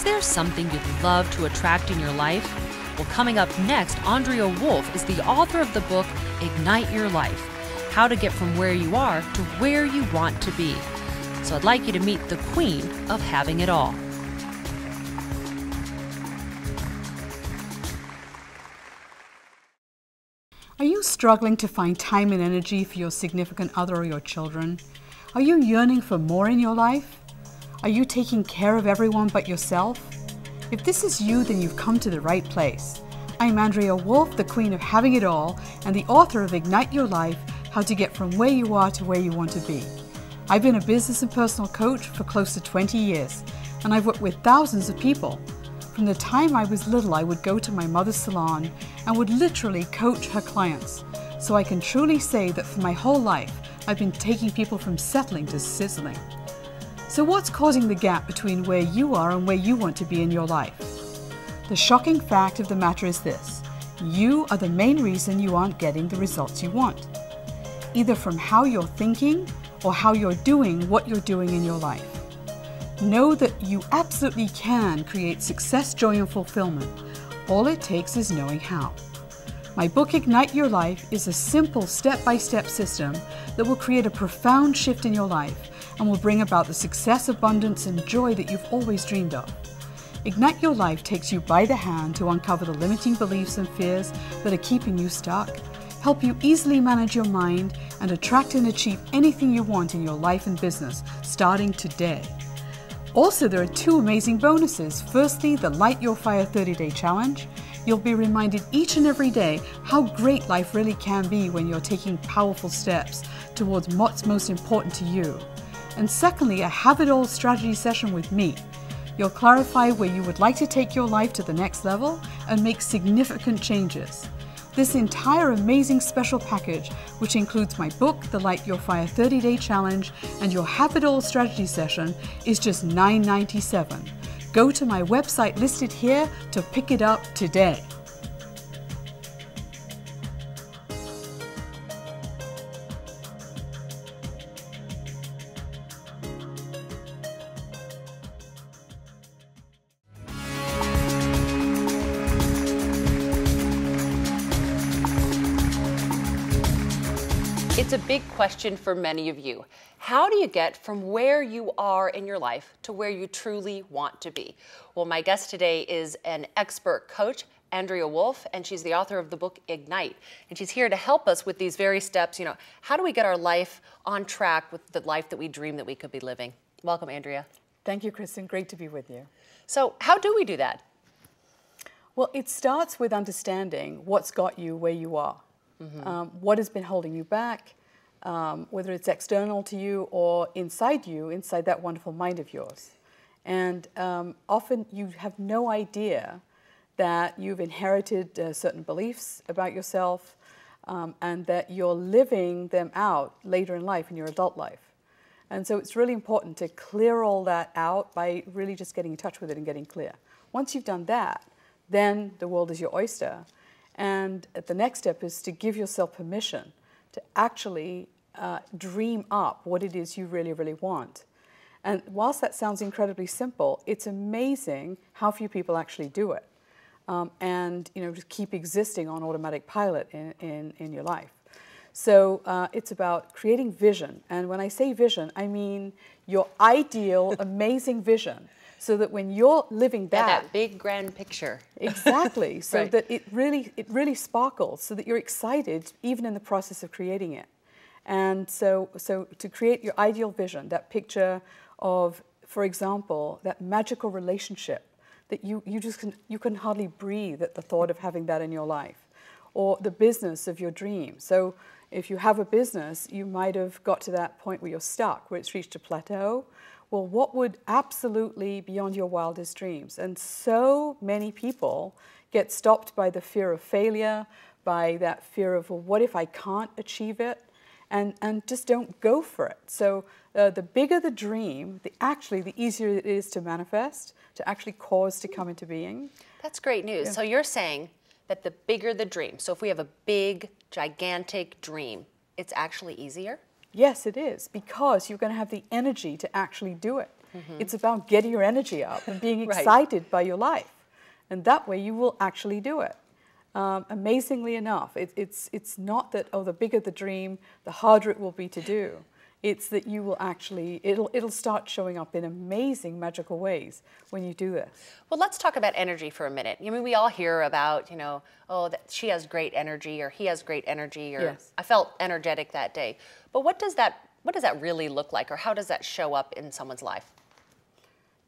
there something you'd love to attract in your life? Well, coming up next, Andrea Woolf is the author of the book, Ignite Your Life, How to Get From Where You Are to Where You Want to Be. So I'd like you to meet the queen of having it all. Are you struggling to find time and energy for your significant other or your children? Are you yearning for more in your life? Are you taking care of everyone but yourself? If this is you, then you've come to the right place. I'm Andrea Woolf, the queen of having it all, and the author of Ignite Your Life, How to Get From Where You Are to Where You Want to Be. I've been a business and personal coach for close to 20 years, and I've worked with thousands of people. From the time I was little, I would go to my mother's salon and would literally coach her clients. So I can truly say that for my whole life, I've been taking people from settling to sizzling. So what's causing the gap between where you are and where you want to be in your life? The shocking fact of the matter is this: you are the main reason you aren't getting the results you want, either from how you're thinking or how you're doing what you're doing in your life. Know that you absolutely can create success, joy, and fulfillment. All it takes is knowing how. My book, Ignite Your Life, is a simple step-by-step system that will create a profound shift in your life and will bring about the success, abundance, and joy that you've always dreamed of. Ignite Your Life takes you by the hand to uncover the limiting beliefs and fears that are keeping you stuck, help you easily manage your mind, and attract and achieve anything you want in your life and business, starting today. Also, there are two amazing bonuses. Firstly, the Light Your Fire 30-Day Challenge. You'll be reminded each and every day how great life really can be when you're taking powerful steps towards what's most important to you. And secondly, a Have It All strategy session with me. You'll clarify where you would like to take your life to the next level and make significant changes. This entire amazing special package, which includes my book, The Light Your Fire 30-Day Challenge, and your Have It All strategy session, is just $9.97. Go to my website listed here to pick it up today. It's a big question for many of you. How do you get from where you are in your life to where you truly want to be? Well, my guest today is an expert coach, Andrea Woolf, and she's the author of the book Ignite. And she's here to help us with these very steps. You know, how do we get our life on track with the life that we dream that we could be living? Welcome, Andrea. Thank you, Kristen. Great to be with you. So how do we do that? Well, it starts with understanding what's got you where you are. What has been holding you back, whether it's external to you or inside you, inside that wonderful mind of yours. And often you have no idea that you've inherited certain beliefs about yourself and that you're living them out later in life, in your adult life. And so it's really important to clear all that out by really just getting in touch with it and getting clear. Once you've done that, then the world is your oyster. And the next step is to give yourself permission to actually dream up what it is you really, really want. And whilst that sounds incredibly simple, it's amazing how few people actually do it. And just keep existing on automatic pilot in your life. So it's about creating vision. And when I say vision, I mean your ideal, amazing vision. So that when you're living that big grand picture. Exactly. So Right. that it really sparkles, so that you're excited even in the process of creating it. And so to create your ideal vision, that picture of, for example, that magical relationship that you can hardly breathe at the thought of having that in your life, or the business of your dreams. So if you have a business, you might have got to that point where you're stuck, where it's reached a plateau. Well, what would absolutely beyond your wildest dreams? And so many people get stopped by the fear of failure, by that fear of, well, what if I can't achieve it? And just don't go for it. So the bigger the dream, the easier it is to manifest, to actually cause to come into being. That's great news. Yeah. So you're saying that the bigger the dream, so if we have a big, gigantic dream, it's actually easier? Yes, it is, because you're going to have the energy to actually do it. It's about getting your energy up and being excited by your life. And that way you will actually do it. Amazingly enough, it's not that, oh, the bigger the dream, the harder it will be to do. It's that you will actually, it'll start showing up in amazing, magical ways when you do this. Well, let's talk about energy for a minute. I mean, we all hear about, you know, oh, that she has great energy, or he has great energy, or I felt energetic that day. But what does that really look like, or how does that show up in someone's life?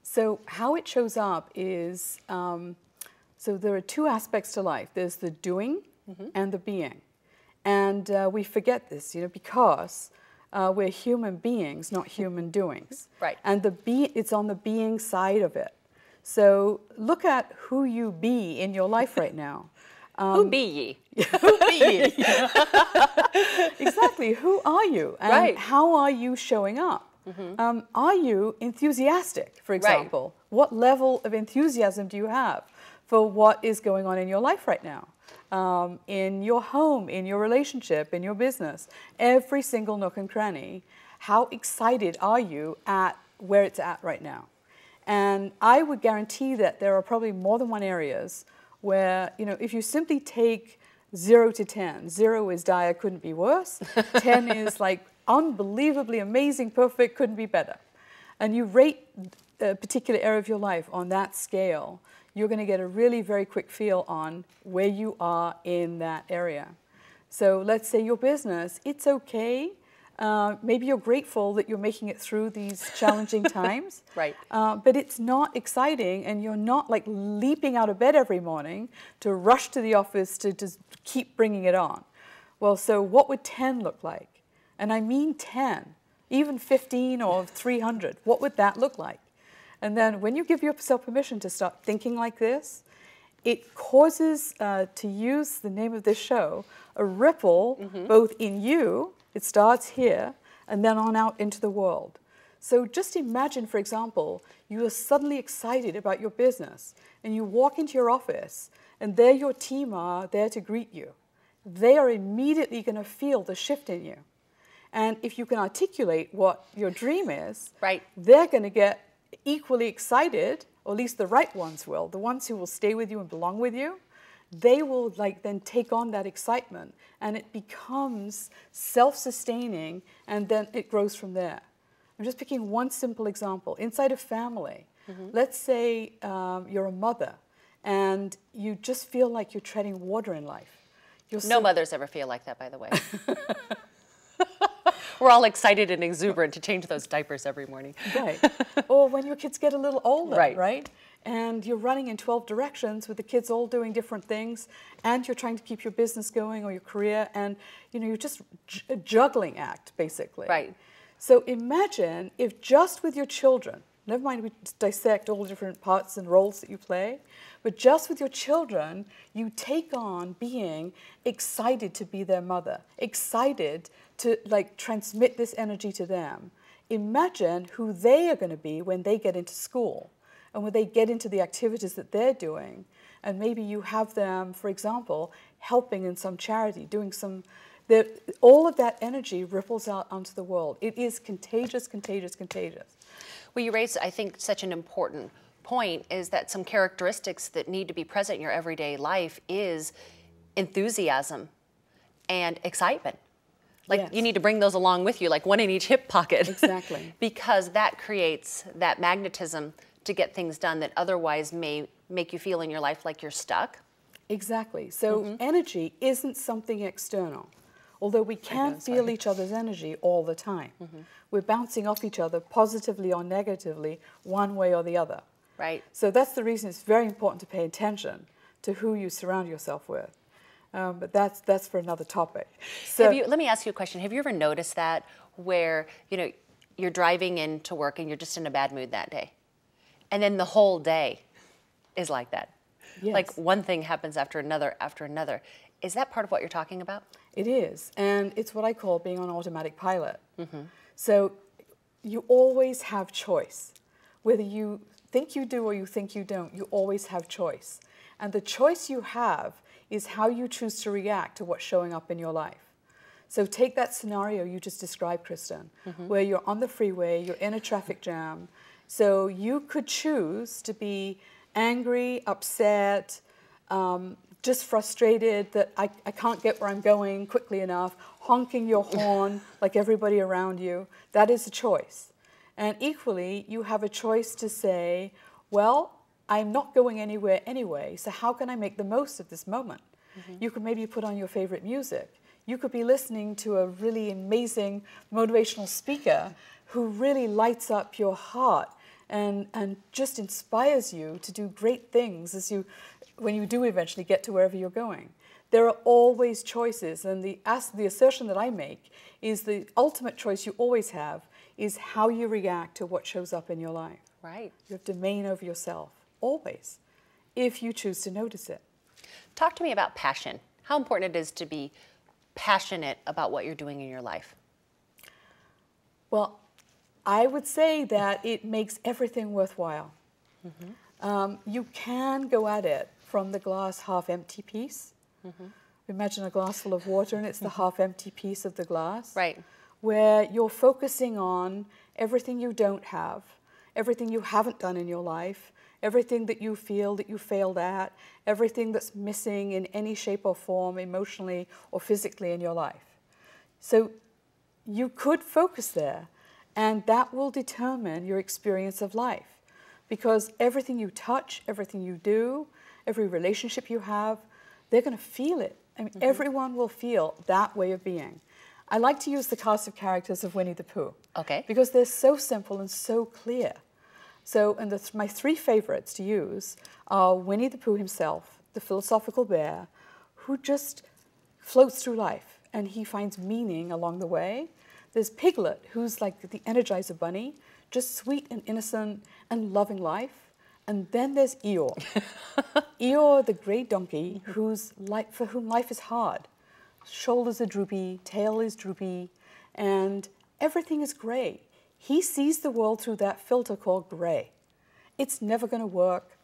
So how it shows up is, so there are two aspects to life. There's the doing and the being. And we forget this, you know, because we're human beings, not human doings. Right. And it's on the being side of it. So look at who you be in your life right now. Who be ye? Who be ye? Exactly. Who are you? And how are you showing up? Are you enthusiastic, for example? What level of enthusiasm do you have for what is going on in your life right now? In your home, in your relationship, in your business, every single nook and cranny. How excited are you at where it's at right now? And I would guarantee that there are probably more than one areas where, you know, if you simply take 0 to 10, 0 is dire, couldn't be worse, 10 is like unbelievably amazing, perfect, couldn't be better. And you rate a particular area of your life on that scale, you're going to get a really very quick feel on where you are in that area. So let's say your business, it's okay. Maybe you're grateful that you're making it through these challenging times. But it's not exciting, and you're not like leaping out of bed every morning to rush to the office to just keep bringing it on. Well, so what would 10 look like? And I mean 10, even 15 or 300. What would that look like? And then when you give yourself permission to start thinking like this, it causes, to use the name of this show, a ripple both in you, it starts here, and then on out into the world. So just imagine, for example, you are suddenly excited about your business, and you walk into your office, and there your team are there to greet you. They are immediately going to feel the shift in you. And if you can articulate what your dream is, they're going to get equally excited, or at least the right ones will, the ones who will stay with you and belong with you, they will like then take on that excitement, and it becomes self-sustaining, and then it grows from there. I'm just picking one simple example. Inside a family, let's say you're a mother, and you just feel like you're treading water in life. No mothers ever feel like that, by the way. We're all excited and exuberant to change those diapers every morning. Or when your kids get a little older, right? And you're running in 12 directions with the kids all doing different things, and you're trying to keep your business going or your career, and you know, you're just a juggling act, basically. So imagine if just with your children, never mind we dissect all the different parts and roles that you play, but just with your children, you take on being excited to be their mother, excited to like transmit this energy to them. Imagine who they are going to be when they get into school and when they get into the activities that they're doing. And maybe you have them, for example, helping in some charity, doing some, all of that energy ripples out onto the world. It is contagious, contagious, contagious. Well, you raised, I think, such an important point, is that some characteristics that need to be present in your everyday life is enthusiasm and excitement. Like you need to bring those along with you, like one in each hip pocket. Exactly. Because that creates that magnetism to get things done that otherwise may make you feel in your life like you're stuck. Exactly. So energy isn't something external. Although we can feel each other's energy all the time. We're bouncing off each other positively or negatively, one way or the other. So that's the reason it's very important to pay attention to who you surround yourself with. But that's for another topic. So let me ask you a question. Have you ever noticed that where, you know, you're driving into work and you're just in a bad mood that day, and then the whole day is like that? Like one thing happens after another after another. Is that part of what you're talking about? It is, and it's what I call being on automatic pilot. So you always have choice. Whether you think you do or you think you don't, you always have choice. And the choice you have is how you choose to react to what's showing up in your life. So take that scenario you just described, Kristen, where you're on the freeway, you're in a traffic jam, So you could choose to be angry, upset, just frustrated that I can't get where I'm going quickly enough, honking your horn like everybody around you. That is a choice. And equally, you have a choice to say, well, I'm not going anywhere anyway, so how can I make the most of this moment? You could maybe put on your favorite music. You could be listening to a really amazing motivational speaker who really lights up your heart and just inspires you to do great things when you do eventually get to wherever you're going. There are always choices, and the assertion that I make is the ultimate choice you always have is how you react to what shows up in your life. Right. You have domain over yourself, always, if you choose to notice it. Talk to me about passion. How important it is to be passionate about what you're doing in your life. Well, I would say that it makes everything worthwhile. You can go at it from the glass half empty piece. Imagine a glass full of water and it's the half empty piece of the glass. Right. Where you're focusing on everything you don't have, everything you haven't done in your life, everything that you feel that you failed at, everything that's missing in any shape or form, emotionally or physically in your life. So you could focus there, and that will determine your experience of life. Because everything you touch, everything you do, every relationship you have, they're going to feel it. I mean, everyone will feel that way of being. I like to use the cast of characters of Winnie the Pooh. Okay. Because they're so simple and so clear. So, and my three favorites to use are Winnie the Pooh himself, the philosophical bear, who just floats through life and he finds meaning along the way. There's Piglet, who's like the Energizer Bunny, just sweet and innocent and loving life. And then there's Eeyore. Eeyore, the gray donkey, for whom life is hard. Shoulders are droopy, tail is droopy, and everything is gray. He sees the world through that filter called gray. It's never going to work.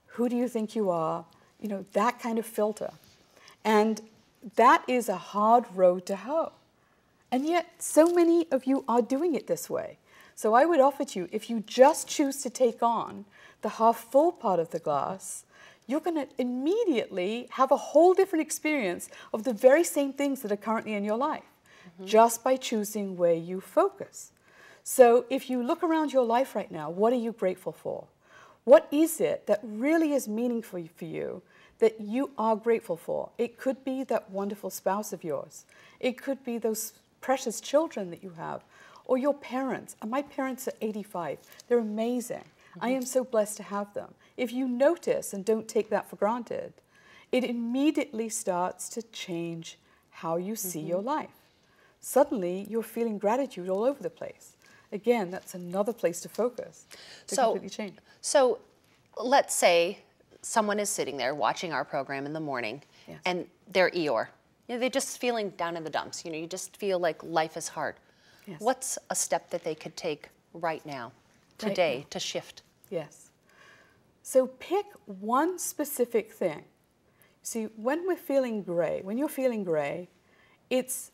Who do you think you are? You know, that kind of filter. And that is a hard road to hoe. And yet, so many of you are doing it this way. So I would offer to you, if you just choose to take on the half-full part of the glass, you're going to immediately have a whole different experience of the very same things that are currently in your life, just by choosing where you focus. So if you look around your life right now, what are you grateful for? What is it that really is meaningful for you that you are grateful for? It could be that wonderful spouse of yours. It could be those precious children that you have, or your parents. My parents are 85. They're amazing. I am so blessed to have them. If you notice and don't take that for granted, it immediately starts to change how you see your life. Suddenly, you're feeling gratitude all over the place. Again, that's another place to focus to completely change. So let's say someone is sitting there watching our program in the morning, and they're Eeyore. You know, they're just feeling down in the dumps. You know, you just feel like life is hard. Yes. What's a step that they could take right now, today, to shift? Yes. So pick one specific thing. See, when we're feeling gray, when you're feeling gray, it's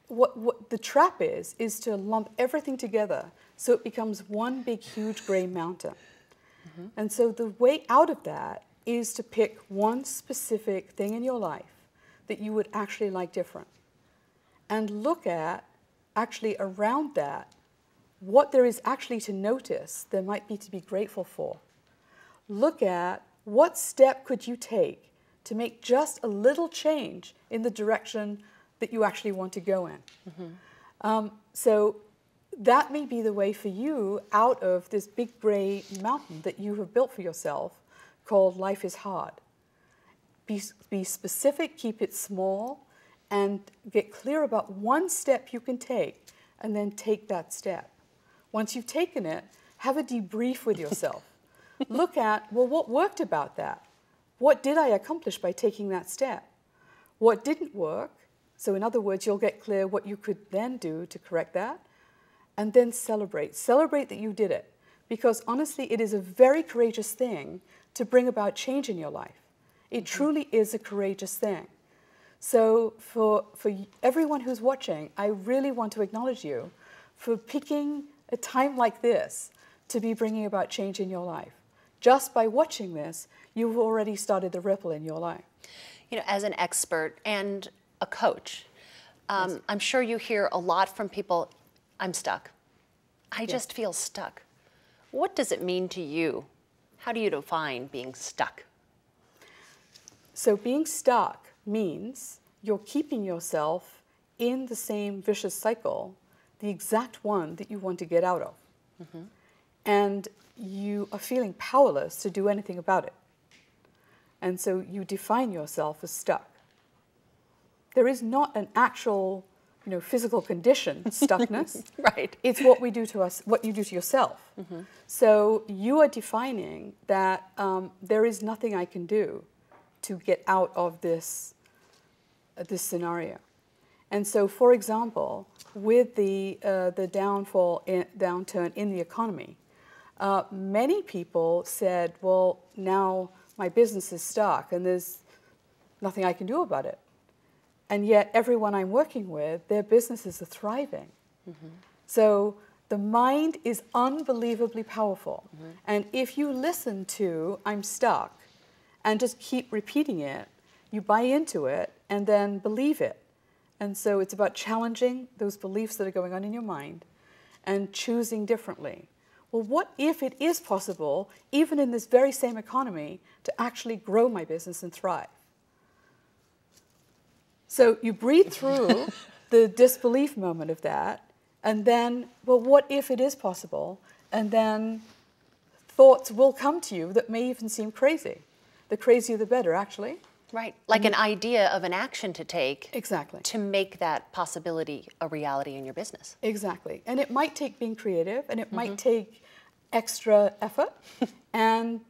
what the trap is to lump everything together so it becomes one big, huge gray mountain. And so the way out of that is to pick one specific thing in your life that you would actually like different. And look at, actually around that, what there is actually to notice there might be to be grateful for. Look at what step could you take to make just a little change in the direction that you actually want to go in. So that may be the way for you out of this big gray mountain that you have built for yourself called life is hard. Be specific, keep it small, and get clear about one step you can take, and then take that step. Once you've taken it, have a debrief with yourself. Look at, well, what worked about that? What did I accomplish by taking that step? What didn't work? So in other words, you'll get clear what you could then do to correct that, and then celebrate. Celebrate that you did it, because honestly, it is a very courageous thing to bring about change in your life. It truly is a courageous thing. So for everyone who's watching, I really want to acknowledge you for picking a time like this to be bringing about change in your life. Just by watching this, you've already started the ripple in your life. You know, as an expert and a coach, Yes. I'm sure you hear a lot from people, I'm stuck. I just feel stuck. What does it mean to you? How do you define being stuck? So being stuck means you're keeping yourself in the same vicious cycle, the exact one that you want to get out of. Mm-hmm. And you are feeling powerless to do anything about it. And so you define yourself as stuck. There is not an actual, physical condition, stuckness. Right. It's what we do to us, what you do to yourself. Mm-hmm. So you are defining that there is nothing I can do to get out of this scenario. And so, for example, with the downturn in the economy, many people said, well, now my business is stuck and there's nothing I can do about it. And yet everyone I'm working with, their businesses are thriving. Mm-hmm. So the mind is unbelievably powerful. Mm-hmm. And if you listen to I'm stuck and just keep repeating it, you buy into it and then believe it. And so it's about challenging those beliefs that are going on in your mind and choosing differently. Well, what if it is possible, even in this very same economy, to actually grow my business and thrive? So you breathe through the disbelief moment of that, and then, well, what if it is possible? And then thoughts will come to you that may even seem crazy. The crazier the better, actually. Right, like an idea of an action to take. Exactly. To make that possibility a reality in your business. Exactly. And it might take being creative, and it might take extra effort, and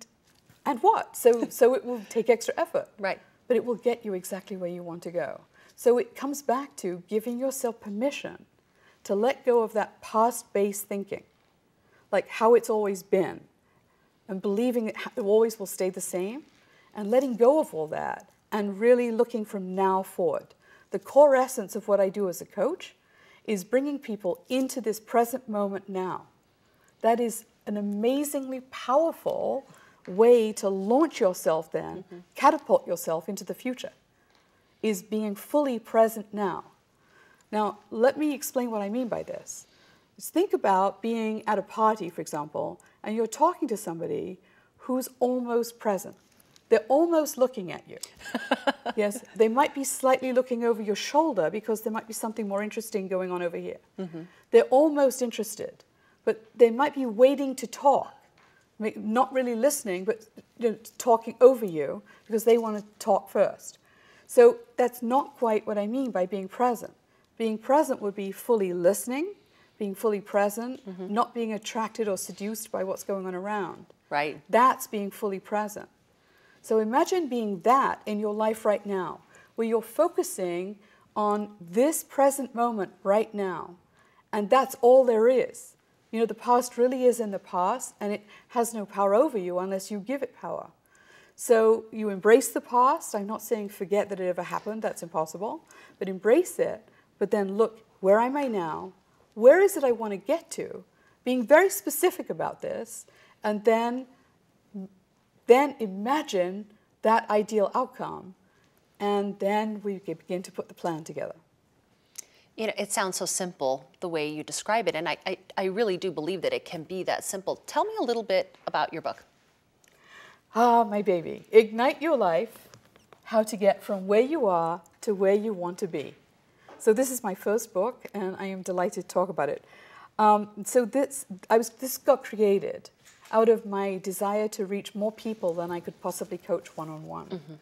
what? So it will take extra effort. Right. But it will get you exactly where you want to go. So it comes back to giving yourself permission to let go of that past-based thinking, like how it's always been, and believing it always will stay the same, and letting go of all that, and really looking from now forward. The core essence of what I do as a coach is bringing people into this present moment now. That is an amazingly powerful way to launch yourself then, catapult yourself into the future, is being fully present now. Now, let me explain what I mean by this. Just think about being at a party, for example, and you're talking to somebody who's almost present. They're almost looking at you. Yes, they might be slightly looking over your shoulder because there might be something more interesting going on over here. Mm-hmm. They're almost interested, but they might be waiting to talk. Not really listening, but talking over you because they want to talk first. So that's not quite what I mean by being present. Being present would be fully listening, being fully present, not being attracted or seduced by what's going on around. Right. That's being fully present. So imagine being that in your life right now, where you're focusing on this present moment right now, and that's all there is. The past really is in the past, and it has no power over you unless you give it power. So you embrace the past. I'm not saying forget that it ever happened. That's impossible. But embrace it. But then look, where am I now? Where is it I want to get to? Being very specific about this, and then imagine that ideal outcome, and then we begin to put the plan together. It sounds so simple the way you describe it, and I really do believe that it can be that simple. Tell me a little bit about your book. My baby. Ignite Your Life, How to Get From Where You Are to Where You Want to Be. So this is my first book, and I am delighted to talk about it. This got created out of my desire to reach more people than I could possibly coach one-on-one. Mm-hmm.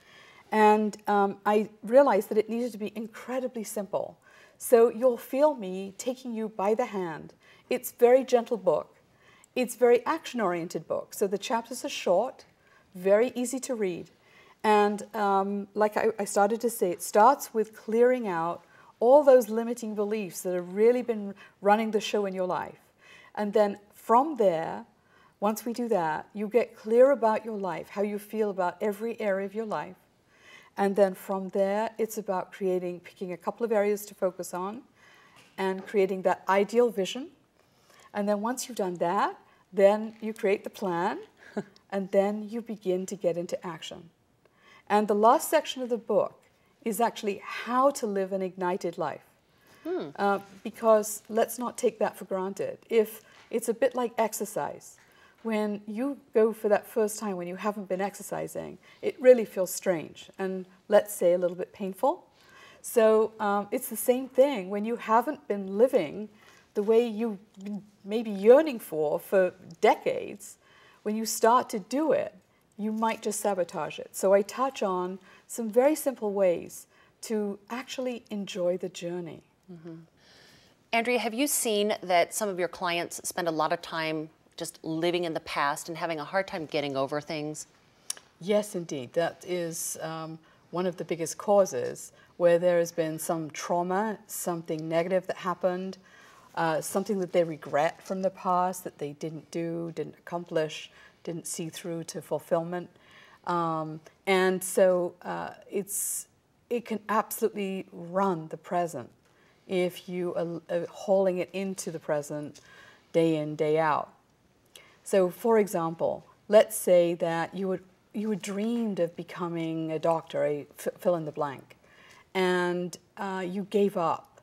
And I realized that it needed to be incredibly simple. So you'll feel me taking you by the hand. It's a very gentle book. It's a very action-oriented book. So the chapters are short, very easy to read. And like I started to say, it starts with clearing out all those limiting beliefs that have really been running the show in your life. And then from there, once we do that, you get clear about your life, how you feel about every area of your life. And then from there, it's about picking a couple of areas to focus on and creating that ideal vision. And then once you've done that, then you create the plan, and then you begin to get into action. And the last section of the book is actually how to live an ignited life. Because let's not take that for granted. If it's a bit like exercise. When you go for that first time when you haven't been exercising, it really feels strange and, let's say, a little bit painful. So it's the same thing when you haven't been living the way you've been maybe yearning for decades. When you start to do it, you might just sabotage it. So I touch on some very simple ways to actually enjoy the journey. Andrea, have you seen that some of your clients spend a lot of time just living in the past and having a hard time getting over things? Yes, indeed. That is one of the biggest causes, where there has been some trauma, something negative that happened, something that they regret from the past that they didn't do, didn't accomplish, didn't see through to fulfillment. And so it can absolutely run the present if you are hauling it into the present day in, day out. So, for example, let's say that you had dreamed of becoming a doctor, fill in the blank, and you gave up,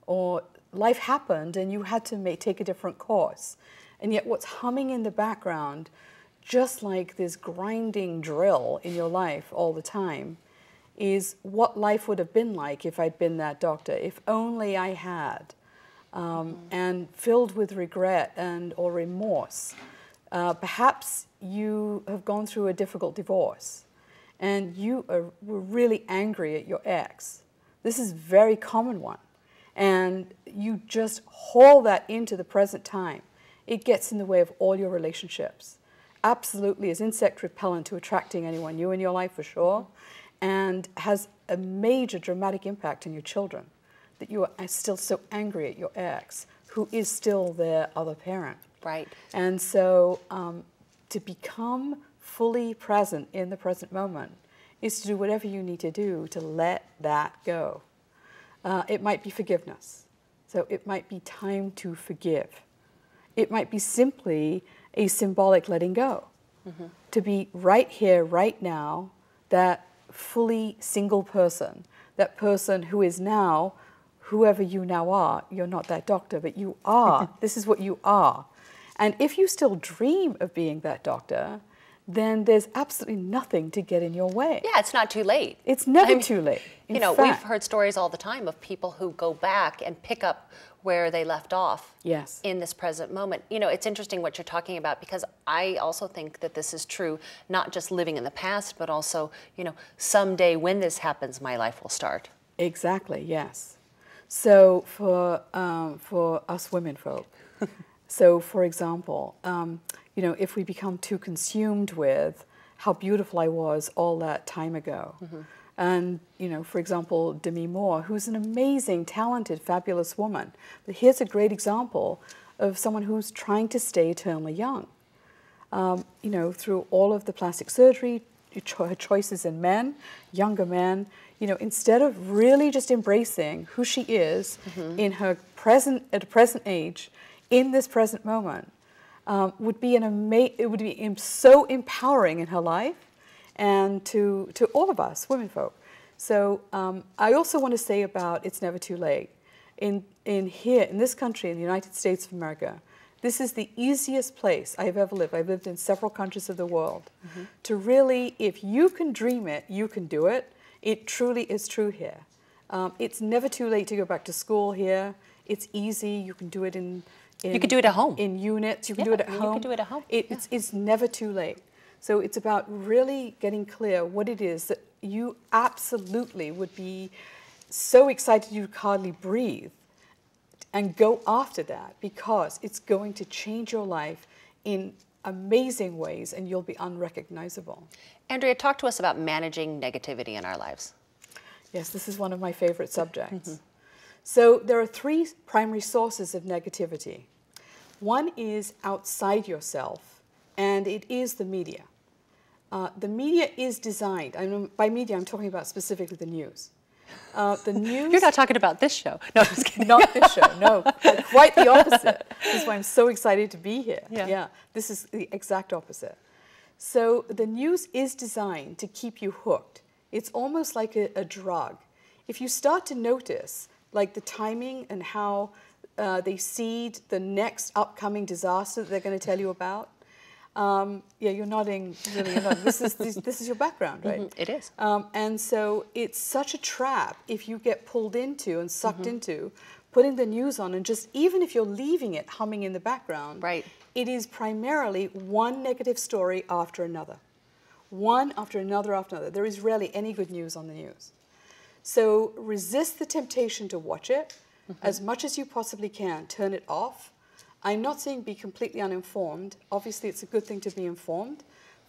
or life happened and you had to take a different course. And yet what's humming in the background, just like this grinding drill in your life all the time, is what life would have been like if I'd been that doctor, if only I had, and filled with regret or remorse. Perhaps you have gone through a difficult divorce and you were really angry at your ex. This is a very common one. And you just haul that into the present time. It gets in the way of all your relationships. Absolutely is insect repellent to attracting anyone new in your life, for sure, and has a major dramatic impact on your children, that you are still so angry at your ex, who is still their other parent. Right. And so to become fully present in the present moment is to do whatever you need to do to let that go. It might be forgiveness. So it might be time to forgive. It might be simply a symbolic letting go. To be right here, right now, that fully single person, that person who is now whoever you now are. You're not that doctor, but you are. This is what you are. And if you still dream of being that doctor, then there's absolutely nothing to get in your way. Yeah, it's not too late. It's never too late. You know, we've heard stories all the time of people who go back and pick up where they left off in this present moment. You know, it's interesting what you're talking about, because I also think that this is true, not just living in the past, but also, you know, someday when this happens, my life will start. Exactly, yes. So for us women folk, so for example, you know, if we become too consumed with how beautiful I was all that time ago, and, you know, for example, Demi Moore, who's an amazing, talented, fabulous woman. But here's a great example of someone who's trying to stay eternally young. You know, through all of the plastic surgery, her choices in men, younger men, you know, instead of really just embracing who she is in her present, at a present age, in this present moment, would be it would be so empowering in her life, and to all of us, women folk. So I also want to say about it's never too late. In this country, in the United States of America, this is the easiest place I've ever lived. I've lived in several countries of the world. To really, if you can dream it, you can do it. It truly is true here. It's never too late to go back to school here. It's easy. You can do it you could do it at home. In units. You can do it at home. You can do it at home. It's never too late. So it's about really getting clear what it is that you absolutely would be so excited you could hardly breathe, and go after that, because it's going to change your life in amazing ways and you'll be unrecognizable. Andrea, talk to us about managing negativity in our lives. Yes, this is one of my favorite subjects. So there are three primary sources of negativity. One is outside yourself, and it is the media. The media is designed, by media I'm talking about specifically the news. The news... You're not talking about this show. No, I'm just kidding. Not this show, no. Quite the opposite. This is why I'm so excited to be here. Yeah. This is the exact opposite. So the news is designed to keep you hooked. It's almost like a drug. If you start to notice, like the timing and how they seed the next upcoming disaster that they're going to tell you about, yeah, you're nodding, really, you're nodding. This is your background, right? It is. And so it's such a trap if you get pulled into and sucked into putting the news on, and just even if you're leaving it humming in the background, right, it is primarily one negative story after another. One after another after another. There is rarely any good news on the news. So resist the temptation to watch it as much as you possibly can. Turn it off. I'm not saying be completely uninformed. Obviously, it's a good thing to be informed.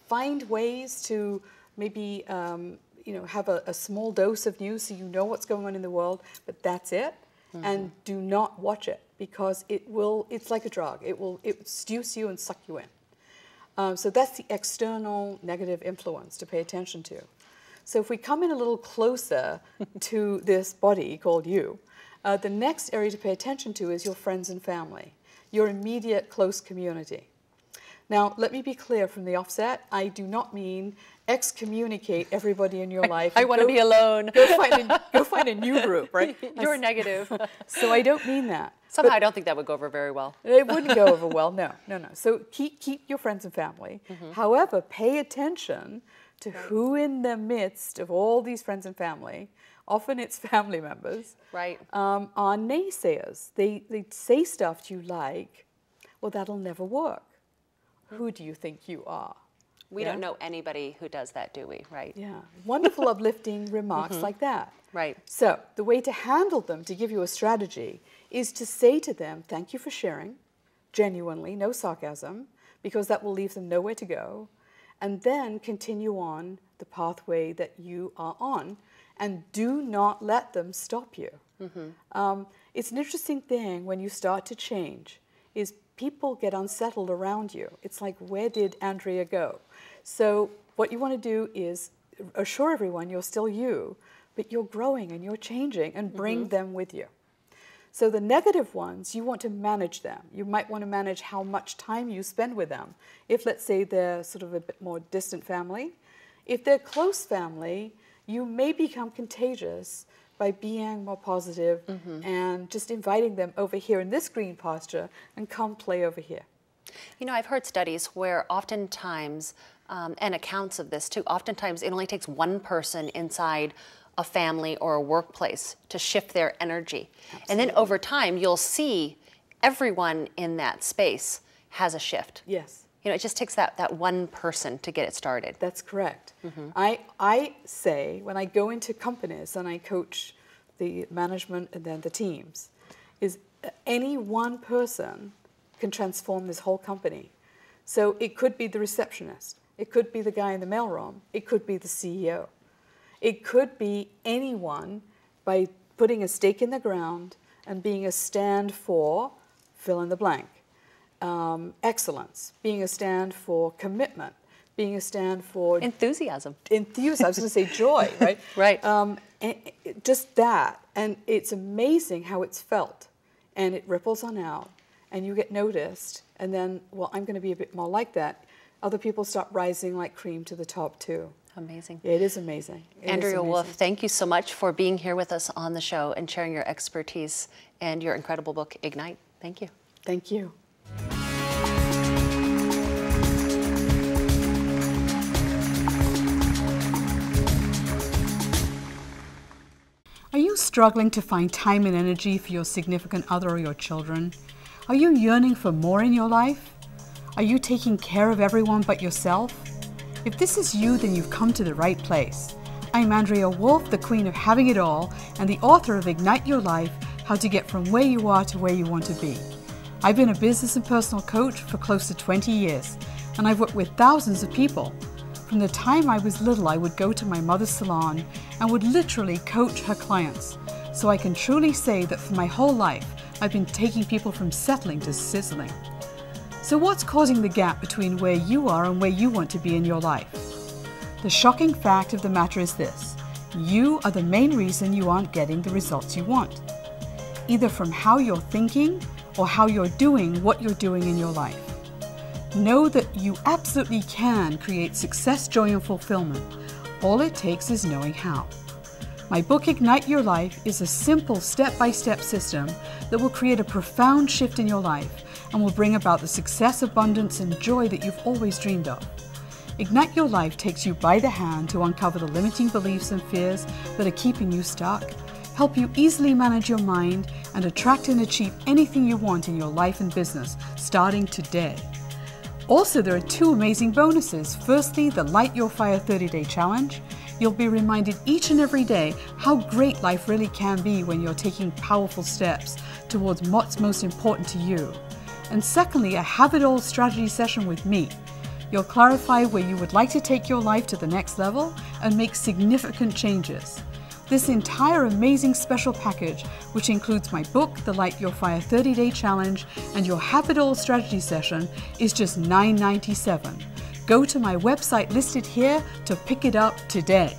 Find ways to maybe have a small dose of news so you know what's going on in the world, but that's it. And do not watch it, because it's like a drug. It will seduce you and suck you in. So that's the external negative influence to pay attention to. So if we come in a little closer to this body called you, the next area to pay attention to is your friends and family, your immediate close community. Now, let me be clear from the offset, I do not mean excommunicate everybody in your life. I want to be alone. Go find a new group, right? You're negative. So I don't mean that. Somehow I don't think that would go over very well. It wouldn't go over well, no. So keep your friends and family. However, pay attention to who in the midst of all these friends and family, often it's family members, right, are naysayers. They say stuff you like, well, that'll never work. Who do you think you are? We don't know anybody who does that, do we? Right? Yeah. Wonderful, uplifting remarks like that. Right. So the way to handle them, to give you a strategy, is to say to them, thank you for sharing, genuinely, no sarcasm, because that will leave them nowhere to go, and then continue on the pathway that you are on, and do not let them stop you. It's an interesting thing when you start to change, is people get unsettled around you. It's like, where did Andrea go? So what you want to do is assure everyone you're still you, but you're growing and you're changing, and bring them with you. So the negative ones, you want to manage them. You might want to manage how much time you spend with them. If, let's say, they're sort of a bit more distant family. If they're close family, you may become contagious by being more positive and just inviting them over here in this green pasture and come play over here. You know, I've heard studies where oftentimes, and accounts of this too, oftentimes it only takes one person inside a family or a workplace to shift their energy. Absolutely. And then over time, you'll see everyone in that space has a shift. Yes. You know, it just takes that one person to get it started. That's correct. I say, when I go into companies and I coach the management and then the teams, is any one person can transform this whole company. So it could be the receptionist. It could be the guy in the mailroom. It could be the CEO. It could be anyone by putting a stake in the ground and being a stand for fill in the blank. Excellence, being a stand for commitment, being a stand for enthusiasm. Enthusiasm. I was going to say joy, right? Right. Just that, and it's amazing how it's felt, and it ripples on out, and you get noticed, and then, well, I'm going to be a bit more like that. Other people start rising like cream to the top too. Amazing. It is amazing. Andrea Woolf, thank you so much for being here with us on the show and sharing your expertise and your incredible book, Ignite. Thank you. Thank you. Are you struggling to find time and energy for your significant other or your children? Are you yearning for more in your life? Are you taking care of everyone but yourself? If this is you, then you've come to the right place. I'm Andrea Woolf, the queen of having it all, and the author of Ignite Your Life, How to Get From Where You Are to Where You Want to Be. I've been a business and personal coach for close to 20 years, and I've worked with thousands of people. From the time I was little, I would go to my mother's salon and would literally coach her clients. So I can truly say that for my whole life, I've been taking people from settling to sizzling. So what's causing the gap between where you are and where you want to be in your life? The shocking fact of the matter is this: You are the main reason you aren't getting the results you want, either from how you're thinking or how you're doing what you're doing in your life. Know that you absolutely can create success, joy, and fulfillment. All it takes is knowing how. My book, Ignite Your Life, is a simple step-by-step system that will create a profound shift in your life and will bring about the success, abundance, and joy that you've always dreamed of. Ignite Your Life takes you by the hand to uncover the limiting beliefs and fears that are keeping you stuck, help you easily manage your mind, and attract and achieve anything you want in your life and business, starting today. Also, there are 2 amazing bonuses. Firstly, the Light Your Fire 30-Day Challenge. You'll be reminded each and every day how great life really can be when you're taking powerful steps towards what's most important to you. And secondly, a Have It All strategy session with me. You'll clarify where you would like to take your life to the next level and make significant changes. This entire amazing special package, which includes my book, The Light Your Fire 30-Day Challenge, and your Have It All strategy session, is just $9.97. Go to my website listed here to pick it up today.